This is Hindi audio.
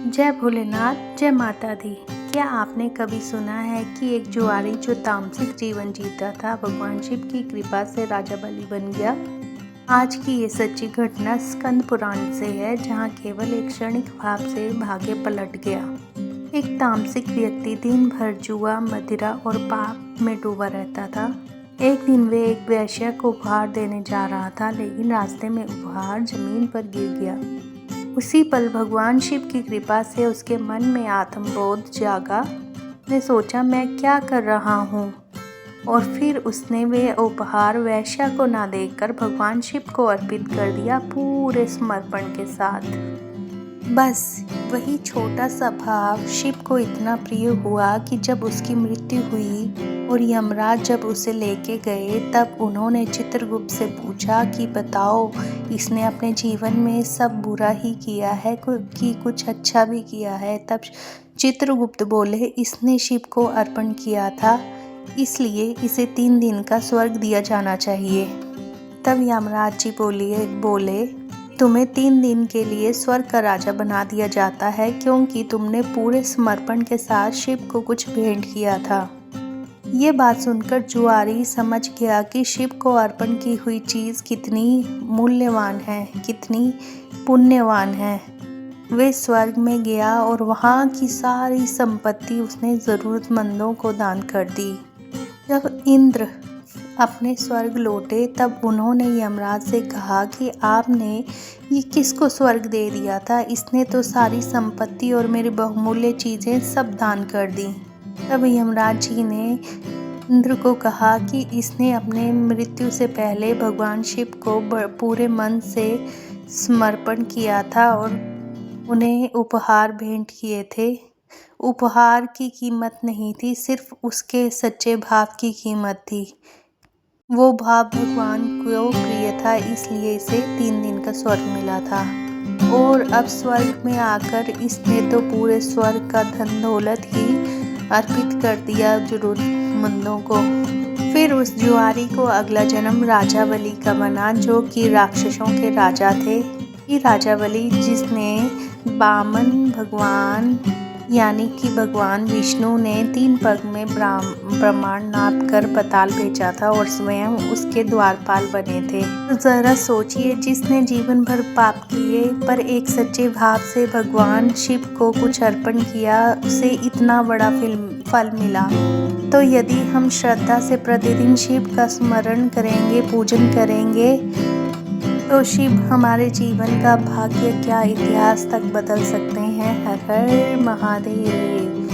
जय भोलेनाथ, जय माता दी। क्या आपने कभी सुना है कि एक जुआरी जो तामसिक जीवन जीता था, भगवान शिव की कृपा से राजा बलि बन गया? आज की ये सच्ची घटना स्कंद पुराण से है, जहाँ केवल एक क्षणिक भाव से भाग्य पलट गया। एक तामसिक व्यक्ति दिन भर जुआ, मदिरा और पाप में डूबा रहता था। एक दिन वे एक वेश्या को उपहार देने जा रहा था, लेकिन रास्ते में उपहार जमीन पर गिर गया। उसी पल भगवान शिव की कृपा से उसके मन में आत्मबोध जागा। उसने सोचा, मैं क्या कर रहा हूँ, और फिर उसने वे उपहार वेश्या को ना देकर भगवान शिव को अर्पित कर दिया, पूरे समर्पण के साथ। बस वही छोटा सा भाव शिव को इतना प्रिय हुआ कि जब उसकी मृत्यु हुई और यमराज जब उसे लेके गए, तब उन्होंने चित्रगुप्त से पूछा कि बताओ, इसने अपने जीवन में सब बुरा ही किया है कि कुछ अच्छा भी किया है? तब चित्रगुप्त बोले, इसने शिव को अर्पण किया था, इसलिए इसे 3 दिन का स्वर्ग दिया जाना चाहिए। तब यमराज जी बोले, तुम्हें 3 दिन के लिए स्वर्ग का राजा बना दिया जाता है, क्योंकि तुमने पूरे समर्पण के साथ शिव को कुछ भेंट किया था। ये बात सुनकर जुआरी समझ गया कि शिव को अर्पण की हुई चीज़ कितनी मूल्यवान है, कितनी पुण्यवान है। वे स्वर्ग में गया और वहाँ की सारी संपत्ति उसने ज़रूरतमंदों को दान कर दी। जब इंद्र अपने स्वर्ग लौटे, तब उन्होंने यमराज से कहा कि आपने ये किसको स्वर्ग दे दिया था? इसने तो सारी संपत्ति और मेरी बहुमूल्य चीज़ें सब दान कर दी। तब यमराज जी ने इंद्र को कहा कि इसने अपने मृत्यु से पहले भगवान शिव को पूरे मन से समर्पण किया था और उन्हें उपहार भेंट किए थे। उपहार की कीमत नहीं थी, सिर्फ उसके सच्चे भाव की कीमत थी। वो भाव भगवान को प्रिय था, इसलिए इसे 3 दिन का स्वर्ग मिला था। और अब स्वर्ग में आकर इसने तो पूरे स्वर्ग का धन दौलत ही अर्पित कर दिया जरूरतमंदों को। फिर उस जुआरी को अगला जन्म राजा बलि का बना, जो कि राक्षसों के राजा थे। ये राजा बलि, जिसने बामन भगवान यानी कि भगवान विष्णु ने 3 पग में ब्रह्मांड नाप कर पाताल भेजा था और स्वयं उसके द्वारपाल बने थे। तो जरा सोचिए, जिसने जीवन भर पाप किए पर एक सच्चे भाव से भगवान शिव को कुछ अर्पण किया, उसे इतना बड़ा फल मिला। तो यदि हम श्रद्धा से प्रतिदिन शिव का स्मरण करेंगे, पूजन करेंगे, तो शिव हमारे जीवन का भाग्य क्या इतिहास तक बदल सकते हैं। हर हर महादेव।